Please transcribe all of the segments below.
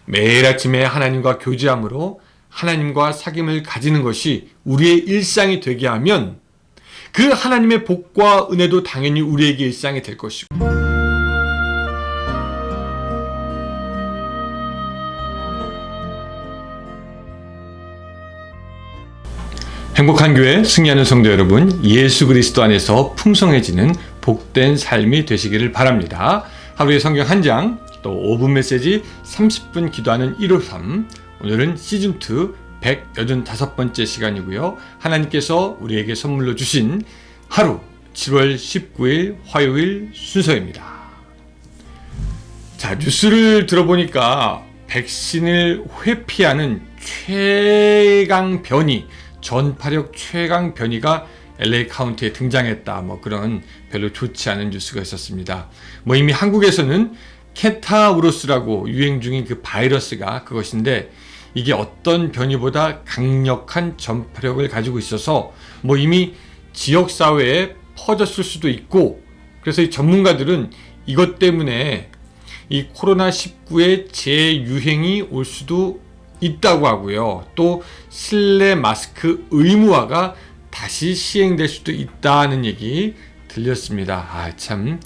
매일 아침에 하나님과 교제함으로 하나님과 사귐을 가지는 것이 우리의 일상이 되게 하면 그 하나님의 복과 은혜도 당연히 우리에게 일상이 될 것이고, 행복한 교회 승리하는 성도 여러분, 예수 그리스도 안에서 풍성해지는 복된 삶이 되시기를 바랍니다. 하루의 성경 한 장, 또 5분 메시지 30분 기도하는 153, 오늘은 시즌2 185번째 시간이고요. 하나님께서 우리에게 선물로 주신 하루 7월 19일 화요일 순서입니다. 자, 뉴스를 들어보니까 백신을 회피하는 최강 변이, 전파력 최강 변이가 LA 카운티에 등장했다. 그런 별로 좋지 않은 뉴스가 있었습니다. 이미 한국에서는 켄타우로스라고 유행 중인 그 바이러스가 그것인데, 이게 어떤 변이보다 강력한 전파력을 가지고 있어서 이미 지역사회에 퍼졌을 수도 있고, 그래서 이 전문가들은 이것 때문에 이 코로나19의 재유행이 올 수도 있다고 하고요. 또 실내 마스크 의무화가 다시 시행될 수도 있다는 얘기 들렸습니다. 참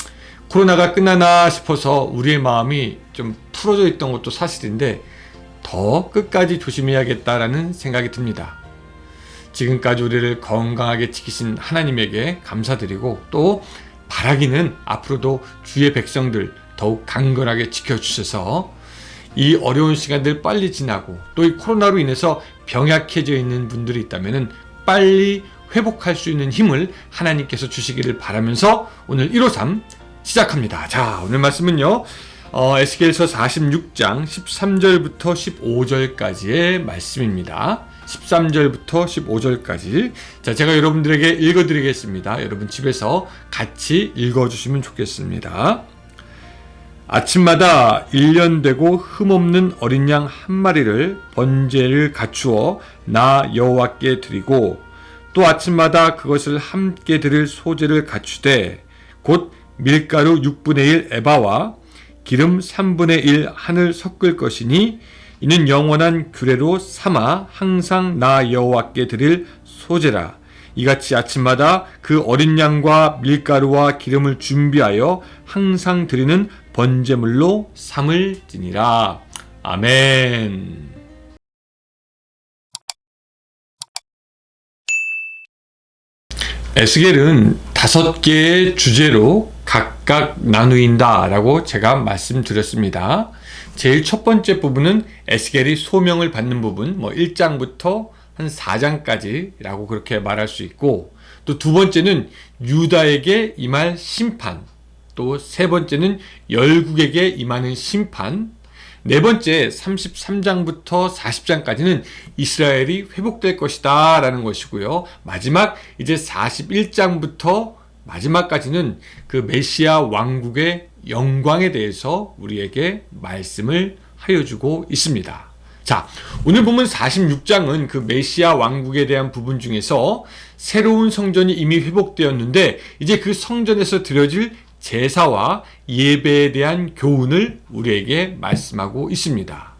코로나가 끝나나 싶어서 우리의 마음이 좀 풀어져 있던 것도 사실인데, 더 끝까지 조심해야겠다라는 생각이 듭니다. 지금까지 우리를 건강하게 지키신 하나님에게 감사드리고, 또 바라기는 앞으로도 주의 백성들 더욱 강건하게 지켜주셔서 이 어려운 시간들 빨리 지나고, 또 이 코로나로 인해서 병약해져 있는 분들이 있다면 빨리 회복할 수 있는 힘을 하나님께서 주시기를 바라면서 오늘 153 시작합니다. 자, 오늘 말씀은요, 에스겔서 46장 13절부터 15절까지의 말씀입니다. 13절부터 15절까지. 자, 제가 여러분들에게 읽어드리겠습니다. 여러분 집에서 같이 읽어주시면 좋겠습니다. 아침마다 1년 되고 흠없는 어린 양 한 마리를 번제를 갖추어 나 여호와께 드리고, 또 아침마다 그것을 함께 드릴 소제를 갖추되, 곧 밀가루 6분의 1 에바와 기름 3분의 1 한을 섞을 것이니, 이는 영원한 규례로 삼아 항상 나 여호와께 드릴 소제라. 이같이 아침마다 그 어린 양과 밀가루와 기름을 준비하여 항상 드리는 번제물로 삼을지니라. 아멘. 에스겔은 5개의 주제로 각각 나누인다 라고 제가 말씀드렸습니다. 제일 첫 번째 부분은 에스겔이 소명을 받는 부분, 1장부터 한 4장까지 라고 그렇게 말할 수 있고, 또 두 번째는 유다에게 임할 심판, 또 세 번째는 열국에게 임하는 심판, 네 번째 33장부터 40장까지는 이스라엘이 회복될 것이다 라는 것이고요. 마지막 이제 41장부터 마지막까지는 그 메시아 왕국의 영광에 대해서 우리에게 말씀을 하여주고 있습니다. 자, 오늘 보면 46장은 그 메시아 왕국에 대한 부분 중에서 새로운 성전이 이미 회복되었는데, 이제 그 성전에서 드려질 제사와 예배에 대한 교훈을 우리에게 말씀하고 있습니다.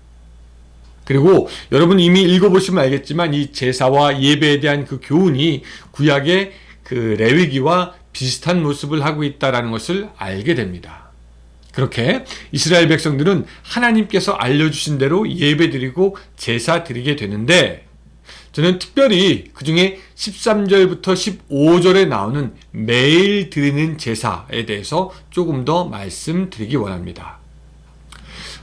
그리고 여러분 이미 읽어보시면 알겠지만, 이 제사와 예배에 대한 그 교훈이 구약의 그 레위기와 비슷한 모습을 하고 있다는 것을 알게 됩니다. 그렇게 이스라엘 백성들은 하나님께서 알려주신 대로 예배드리고 제사 드리게 되는데, 저는 특별히 그 중에 13절부터 15절에 나오는 매일 드리는 제사에 대해서 조금 더 말씀드리기 원합니다.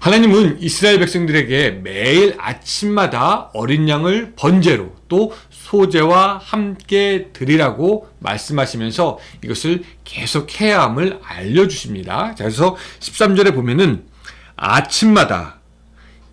하나님은 이스라엘 백성들에게 매일 아침마다 어린 양을 번제로, 또 소제와 함께 드리라고 말씀하시면서 이것을 계속 해야 함을 알려주십니다. 자, 그래서 13절에 보면은 아침마다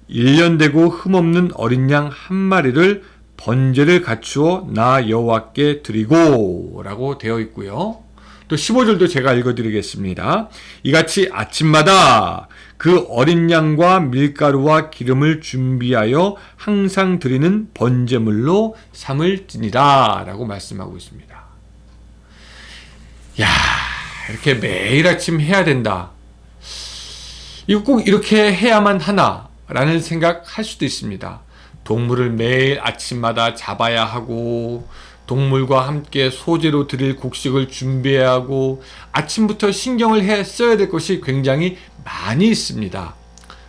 1년 되고 흠없는 어린 양 한 마리를 번제를 갖추어 나 여호와께 드리고 라고 되어 있고요. 또 15절도 제가 읽어드리겠습니다. 이같이 아침마다 그 어린 양과 밀가루와 기름을 준비하여 항상 드리는 번제물로 삼을지니라 라고 말씀하고 있습니다. 야, 이렇게 매일 아침 해야 된다. 이거 꼭 이렇게 해야만 하나 라는 생각할 수도 있습니다. 동물을 매일 아침마다 잡아야 하고 동물과 함께 소재로 드릴 곡식을 준비해야 하고 아침부터 신경을 써야 될 것이 굉장히 많이 있습니다.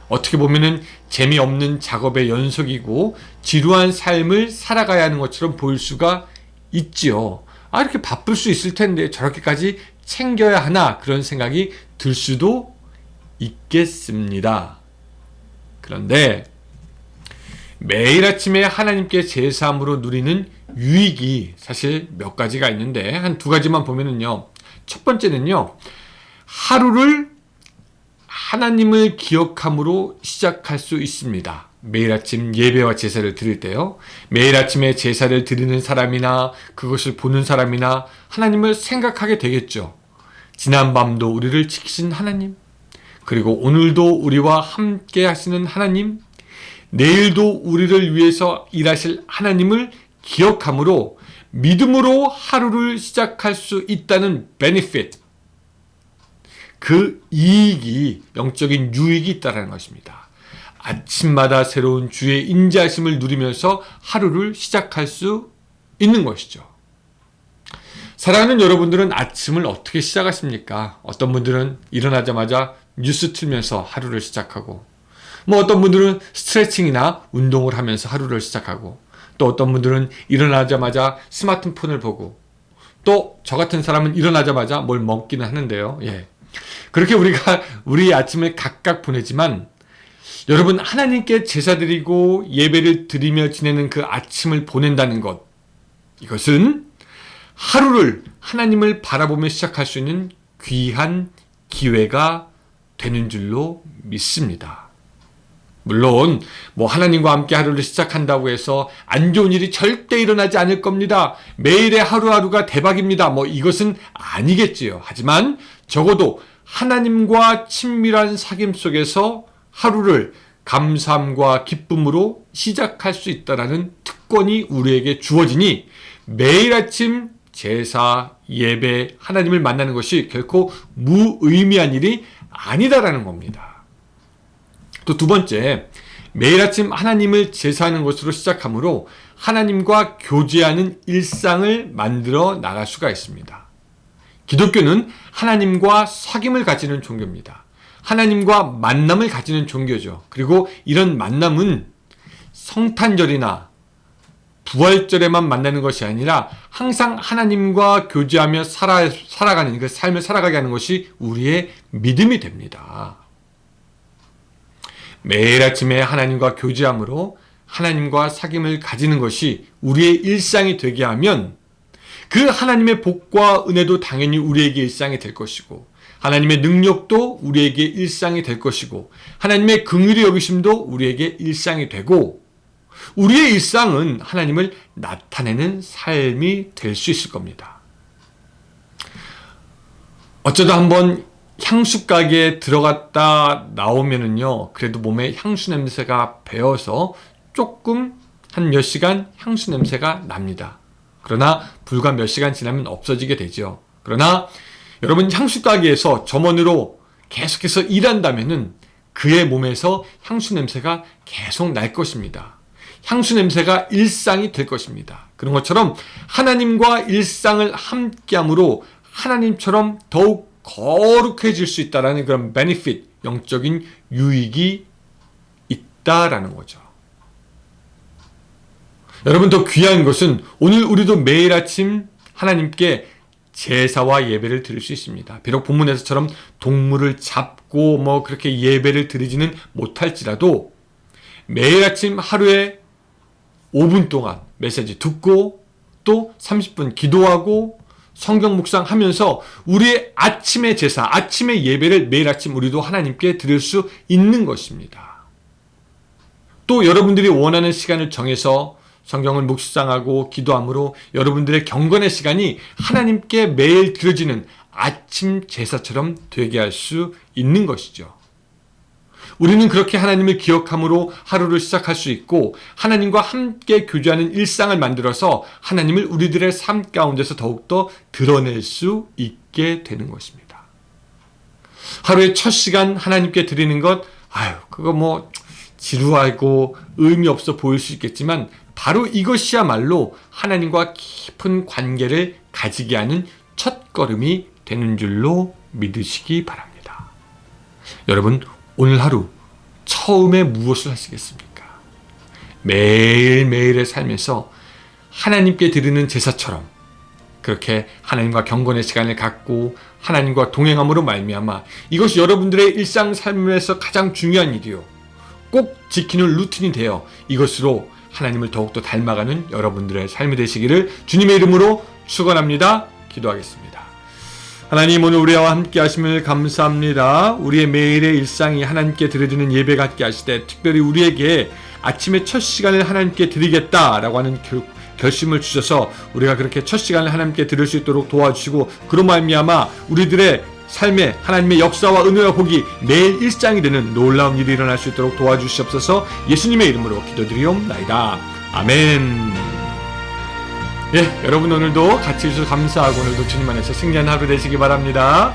어떻게 보면은 재미없는 작업의 연속이고 지루한 삶을 살아가야 하는 것처럼 보일 수가 있지요. 이렇게 바쁠 수 있을 텐데 저렇게까지 챙겨야 하나, 그런 생각이 들 수도 있겠습니다. 그런데 매일 아침에 하나님께 제사함으로 누리는 유익이 사실 몇 가지가 있는데 한 두 가지만 보면은요. 첫 번째는요. 하루를 하나님을 기억함으로 시작할 수 있습니다. 매일 아침 예배와 제사를 드릴 때요. 매일 아침에 제사를 드리는 사람이나 그것을 보는 사람이나 하나님을 생각하게 되겠죠. 지난밤도 우리를 지키신 하나님, 그리고 오늘도 우리와 함께 하시는 하나님, 내일도 우리를 위해서 일하실 하나님을 기억함으로 믿음으로 하루를 시작할 수 있다는 베니핏, 그 이익이, 영적인 유익이 있다는 것입니다. 아침마다 새로운 주의 인자하심을 누리면서 하루를 시작할 수 있는 것이죠. 사랑하는 여러분들은 아침을 어떻게 시작하십니까? 어떤 분들은 일어나자마자 뉴스 틀면서 하루를 시작하고, 어떤 분들은 스트레칭이나 운동을 하면서 하루를 시작하고, 또 어떤 분들은 일어나자마자 스마트폰을 보고, 또 저 같은 사람은 일어나자마자 뭘 먹기는 하는데요. 그렇게 우리 아침을 각각 보내지만, 여러분, 하나님께 제사 드리고 예배를 드리며 지내는 그 아침을 보낸다는 것, 이것은 하루를 하나님을 바라보며 시작할 수 있는 귀한 기회가 되는 줄로 믿습니다. 물론 하나님과 함께 하루를 시작한다고 해서 안 좋은 일이 절대 일어나지 않을 겁니다. 매일의 하루하루가 대박입니다. 이것은 아니겠지요. 하지만 적어도 하나님과 친밀한 사귐 속에서 하루를 감사함과 기쁨으로 시작할 수 있다는 특권이 우리에게 주어지니 매일 아침 제사, 예배, 하나님을 만나는 것이 결코 무의미한 일이 아니다라는 겁니다. 또 두 번째, 매일 아침 하나님을 제사하는 것으로 시작하므로 하나님과 교제하는 일상을 만들어 나갈 수가 있습니다. 기독교는 하나님과 사귐을 가지는 종교입니다. 하나님과 만남을 가지는 종교죠. 그리고 이런 만남은 성탄절이나 부활절에만 만나는 것이 아니라 항상 하나님과 교제하며 살아가는 그 삶을 살아가게 하는 것이 우리의 믿음이 됩니다. 매일 아침에 하나님과 교제함으로 하나님과 사귐을 가지는 것이 우리의 일상이 되게 하면 그 하나님의 복과 은혜도 당연히 우리에게 일상이 될 것이고, 하나님의 능력도 우리에게 일상이 될 것이고, 하나님의 긍휼히 여기심도 우리에게 일상이 되고, 우리의 일상은 하나님을 나타내는 삶이 될 수 있을 겁니다. 어쩌다 한번 향수 가게에 들어갔다 나오면은요, 그래도 몸에 향수 냄새가 배어서 조금 한 몇 시간 향수 냄새가 납니다. 그러나 불과 몇 시간 지나면 없어지게 되죠. 그러나 여러분, 향수 가게에서 점원으로 계속해서 일한다면은 그의 몸에서 향수 냄새가 계속 날 것입니다. 향수 냄새가 일상이 될 것입니다. 그런 것처럼 하나님과 일상을 함께함으로 하나님처럼 더욱 거룩해질 수 있다는 그런 베니핏, 영적인 유익이 있다라는 거죠. 여러분, 더 귀한 것은 오늘 우리도 매일 아침 하나님께 제사와 예배를 드릴 수 있습니다. 비록 본문에서처럼 동물을 잡고 그렇게 예배를 드리지는 못할지라도 매일 아침 하루에 5분 동안 메시지 듣고 또 30분 기도하고 성경 묵상하면서 우리의 아침의 제사, 아침의 예배를 매일 아침 우리도 하나님께 드릴 수 있는 것입니다. 또 여러분들이 원하는 시간을 정해서 성경을 묵상하고 기도함으로 여러분들의 경건의 시간이 하나님께 매일 드려지는 아침 제사처럼 되게 할 수 있는 것이죠. 우리는 그렇게 하나님을 기억함으로 하루를 시작할 수 있고, 하나님과 함께 교제하는 일상을 만들어서 하나님을 우리들의 삶 가운데서 더욱더 드러낼 수 있게 되는 것입니다. 하루의 첫 시간 하나님께 드리는 것, 그거 지루하고 의미 없어 보일 수 있겠지만 바로 이것이야말로 하나님과 깊은 관계를 가지게 하는 첫걸음이 되는 줄로 믿으시기 바랍니다. 여러분, 오늘 하루 처음에 무엇을 하시겠습니까? 매일매일의 삶에서 하나님께 드리는 제사처럼 그렇게 하나님과 경건의 시간을 갖고 하나님과 동행함으로 말미암아 이것이 여러분들의 일상 삶에서 가장 중요한 일이요, 꼭 지키는 루틴이 되어 이것으로 하나님을 더욱더 닮아가는 여러분들의 삶이 되시기를 주님의 이름으로 축원합니다. 기도하겠습니다. 하나님, 오늘 우리와 함께 하심을 감사합니다. 우리의 매일의 일상이 하나님께 드려지는 예배 같게 하시되 특별히 우리에게 아침에 첫 시간을 하나님께 드리겠다라고 하는 결심을 주셔서 우리가 그렇게 첫 시간을 하나님께 드릴 수 있도록 도와주시고 그로 말미암아 우리들의 삶에 하나님의 역사와 은혜와 복이 매일 일상이 되는 놀라운 일이 일어날 수 있도록 도와주시옵소서. 예수님의 이름으로 기도드리옵나이다. 아멘. 예, 여러분 오늘도 같이 해주셔서 감사하고 오늘도 주님 안에서 승리한 하루 되시기 바랍니다.